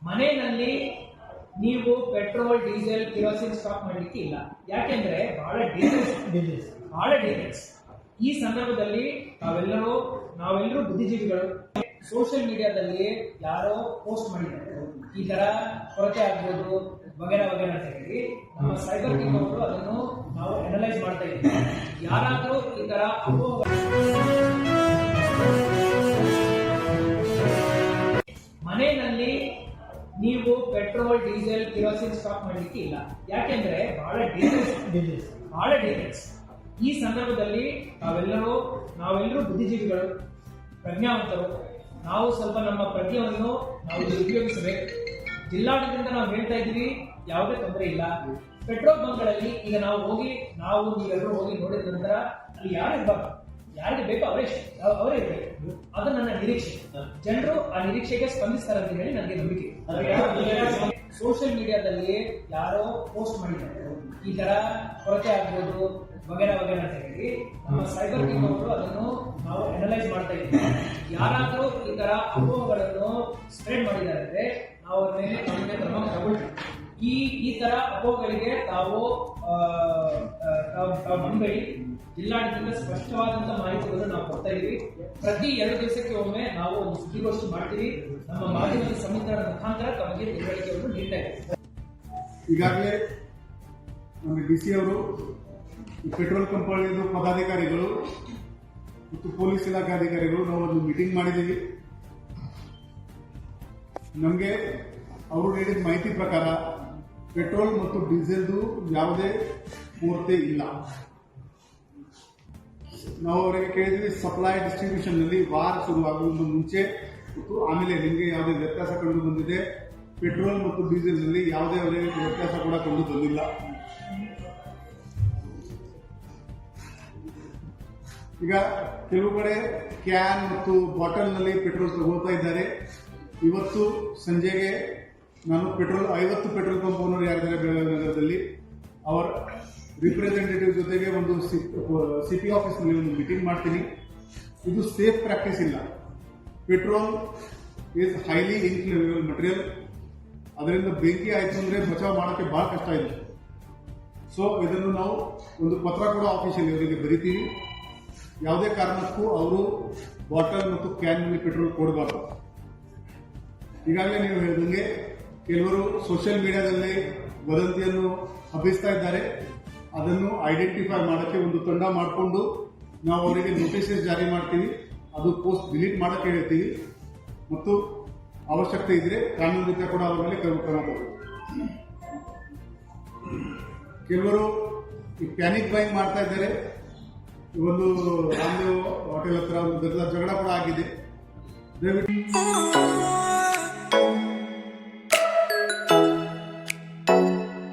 ಮನೆಯಲ್ಲಿ ನೀವು petrol, diesel, ಕಿರೋಸಿನ್ stock ಮಾಡಲಿಕ್ಕೆ ಇಲ್ಲ. ಯಾಕೆಂದ್ರೆ ಬಹಳ ಡೇಂಜರಸ್. ಈ ಸಂದರ್ಭದಲ್ಲಿ ನಾವೆಲ್ಲರೂ ಬುದ್ಧಿಜೀವಿಗಳು. ಸೋಷಿಯಲ್ ಮೀಡಿಯಾದಲ್ಲಿ ಯಾರೋ ಪೋಸ್ಟ್ ಮಾಡಿದ್ದಾರೆ, ಈ ತರ ಕೊರತೆ ಆಗ್ಬೋದು ವಗೇರಾ ಅಂತ ಹೇಳಿ. ನಮ್ಮ ಸೈಬರ್ ಟೀಮ್ ಅವರು ಅದನ್ನು ನಾವು ಅನಲೈಸ್ ಮಾಡ್ತಾ ಇದ್ದೀವಿ. ಯಾರಾದರೂ ಈ ತರ ಮನೆಯಲ್ಲಿ ನೀವು ಪೆಟ್ರೋಲ್, ಡೀಸೆಲ್, ಕಿರೋಸಿನ್ ಸ್ಟಾಕ್ ಮಾಡಲಿಕ್ಕೆ ಇಲ್ಲ. ಯಾಕೆಂದ್ರೆ ಬಹಳ ಡೇಂಜರಸ್. ಈ ಸಂದರ್ಭದಲ್ಲಿ ನಾವೆಲ್ಲರೂ ಬುದ್ಧಿಜೀವಿಗಳು, ಪ್ರಜ್ಞಾವಂತರು. ನಾವು ಸ್ವಲ್ಪ ನಮ್ಮ ಪ್ರಜ್ಞೆಯನ್ನು ನಾವು ಉಪಯೋಗಿಸಬೇಕು. ಜಿಲ್ಲಾಡಳಿತದಿಂದ ನಾವು ಹೇಳ್ತಾ ಇದ್ವಿ, ಯಾವುದೇ ತೊಂದರೆ ಇಲ್ಲ. ಪೆಟ್ರೋಲ್ ಬಂಕ್ಗಳಲ್ಲಿ ಈಗ ನೀವೆಲ್ಲರೂ ಹೋಗಿ ನೋಡಿದ ನಂತರ ಅಲ್ಲಿ ಯಾರಿಗೆ ಬೇಕೋ ಅವರೇ ಇರಬೇಕು. ಅದು ನನ್ನ ನಿರೀಕ್ಷೆ. ಜನರು ಆ ನಿರೀಕ್ಷೆಗೆ ಸ್ಪಂದಿಸ್ತಾರೆ ಅಂತ ಹೇಳಿ ನನಗೆ ನಂಬಿಕೆ. ಸೋಷಿಯಲ್ ಮೀಡಿಯಾದಲ್ಲಿ ಯಾರೋ ಪೋಸ್ಟ್ ಮಾಡಿದ್ದಾರೆ, ಈ ತರ ಕೊರತೆ ಆಗ್ಬೋದು ವಗೇರಾ ಅಂತ ಹೇಳಿ. ನಮ್ಮ ಸೈಬರ್ ಟೀಮ್ ಅವರು ಅದನ್ನು ನಾವು ಅನಲೈಸ್ ಮಾಡ್ತಾ ಇದ್ದೀವಿ. ಯಾರಾದರೂ ಈ ತರ ಅಪೋಹಗಳನ್ನು ಸ್ಪ್ರೆಡ್ ಮಾಡಿದ್ದಾರೆ, ನಾವು ಅವ್ರ ಮೇಲೆ ಕ್ರಮ ತಗೊಳ್ತೀವಿ. ಈ ತರ ಅಪೋಹಗಳಿಗೆ ತಾವು ಮುಂಬೈ ಜಿಲ್ಲಾಡಳಿತದಿಂದ ಸ್ಪಷ್ಟವಾದಂತ ಮಾಹಿತಿಗಳನ್ನು ನಾವು ಕೊಡ್ತಾ ಇದೀವಿ. ಪ್ರತಿ 2 ದಿವಸಕ್ಕೆ ಒಮ್ಮೆ ನಾವು ಒಂದು ಸುದ್ದಿಗೋಷ್ಠಿ ಮಾಡ್ತೀವಿ. ನಮ್ಮ ಮಾಧ್ಯಮದ ಸಮಿತಿಗಳ ಮುಖಾಂತರ ತಮಗೆ ತಿಳುವಳಿಕೆಯನ್ನು ನೀಡ್ತಾ ಇದ್ದೀವಿ. ಈಗಾಗಲೇ ನಮ್ಮ ಡಿಸಿ ಅವರು ಪೆಟ್ರೋಲ್ ಕಂಪನಿಯ ಪದಾಧಿಕಾರಿಗಳು ಮತ್ತು ಪೊಲೀಸ್ ಇಲಾಖೆ ಅಧಿಕಾರಿಗಳು ನಾವು ಒಂದು ಮೀಟಿಂಗ್ ಮಾಡಿದ್ದೀವಿ. ನಮಗೆ ಅವರು ನೀಡಿದ ಮಾಹಿತಿ ಪ್ರಕಾರ ಪೆಟ್ರೋಲ್ ಮತ್ತು ಡೀಸೆಲ್ದು ಯಾವುದೇ ಕೊರತೆ ಇಲ್ಲ. ನಾವು ಅವರಿಗೆ ಕೇಳಿದ್ವಿ, ಸಪ್ಲೈ ಡಿಸ್ಟ್ರಿಬ್ಯೂಷನ್ ನಲ್ಲಿ ವಾರ ಶುರುವಾಗುವ ಮುಂಚೆ ಮತ್ತು ಆಮೇಲೆ ನಿಮಗೆ ಯಾವುದೇ ವ್ಯತ್ಯಾಸ ಕಂಡು ಬಂದಿದೆ. ಪೆಟ್ರೋಲ್ ಮತ್ತು ಡೀಸೆಲ್ ನಲ್ಲಿ ಯಾವುದೇ ವ್ಯತ್ಯಾಸ ಕೂಡ ಕಂಡು ಬಂದಿಲ್ಲ. ಈಗ ಕೆಲವು ಕಡೆ ಕ್ಯಾನ್ ಮತ್ತು ಬಾಟಲ್ ನಲ್ಲಿ ಪೆಟ್ರೋಲ್ ತಗೊಳ್ತಾ ಇದ್ದಾರೆ. ಇವತ್ತು ಸಂಜೆಗೆ ನಾನು 50 ಪೆಟ್ರೋಲ್ ಪಂಪ್ ಓನರ್ ಯಾರಿದ್ದಾರೆ ಬೆಳಗಾವಿ ನಗರದಲ್ಲಿ, ಅವರ ರಿಪ್ರೆಸೆಂಟೇಟಿವ್ ಜೊತೆಗೆ ಒಂದು ಸಿಟಿ ಆಫೀಸ್ ನಲ್ಲಿ ಒಂದು ಮೀಟಿಂಗ್ ಮಾಡ್ತೀನಿ. ಇದು ಸೇಫ್ ಪ್ರಾಕ್ಟೀಸ್ ಇಲ್ಲ. Petrol is highly inflammable material. ಅದರಿಂದ ಬೆಂಕಿ ಆಯ್ತು ಅಂದ್ರೆ ಬಚಾವ್ ಮಾಡೋಕ್ಕೆ ಬಹಳ ಕಷ್ಟ ಇದೆ. ಸೊ ಇದನ್ನು ನಾವು ಒಂದು ಪತ್ರ ಕೂಡ ಆಫೀಸಲ್ಲಿ ಅವರಿಗೆ ಬರೀತೀವಿ. ಯಾವುದೇ ಕಾರಣಕ್ಕೂ ಅವರು ಬಾಟಲ್ ಮತ್ತು ಕ್ಯಾನ್ ನಲ್ಲಿ ಪೆಟ್ರೋಲ್ ಕೊಡಬಾರ್ದು. ಈಗಾಗಲೇ ನೀವು ಹೇಳಿದಂಗೆ ಕೆಲವರು ಸೋಷಿಯಲ್ ಮೀಡಿಯಾದಲ್ಲಿ ವದಂತಿಯನ್ನು ಹಬ್ಬಿಸ್ತಾ ಇದ್ದಾರೆ. ಅದನ್ನು ಐಡೆಂಟಿಫೈ ಮಾಡೋಕ್ಕೆ ಒಂದು ತಂಡ ಮಾಡಿಕೊಂಡು ನಾವು ಅವರಿಗೆ ನೋಟಿಸಸ್ ಜಾರಿ ಮಾಡ್ತೀವಿ. ಅದು ಪೋಸ್ಟ್ ಡಿಲೀಟ್ ಮಾಡೋಕ್ಕೆ ಹೇಳ್ತೀವಿ ಮತ್ತು ಅವಶ್ಯಕತೆ ಇದ್ರೆ ಕಾನೂನು ರೀತ್ಯ ಕೂಡ ಅವರ ಮೇಲೆ ಕ್ರಮ ತಗೋಬೇಕು. ಕೆಲವರು ಈ ಪ್ಯಾನಿಕ್ ಬೈಯಿಂಗ್ ಮಾಡ್ತಾ ಇದ್ದಾರೆ. ಒಂದು ರಾಮದೇವ್ ಹೋಟೆಲ್ ಹತ್ರ ಒಂದು ಜಗಳ ಕೂಡ ಆಗಿದೆ. ದಯವಿಟ್ಟು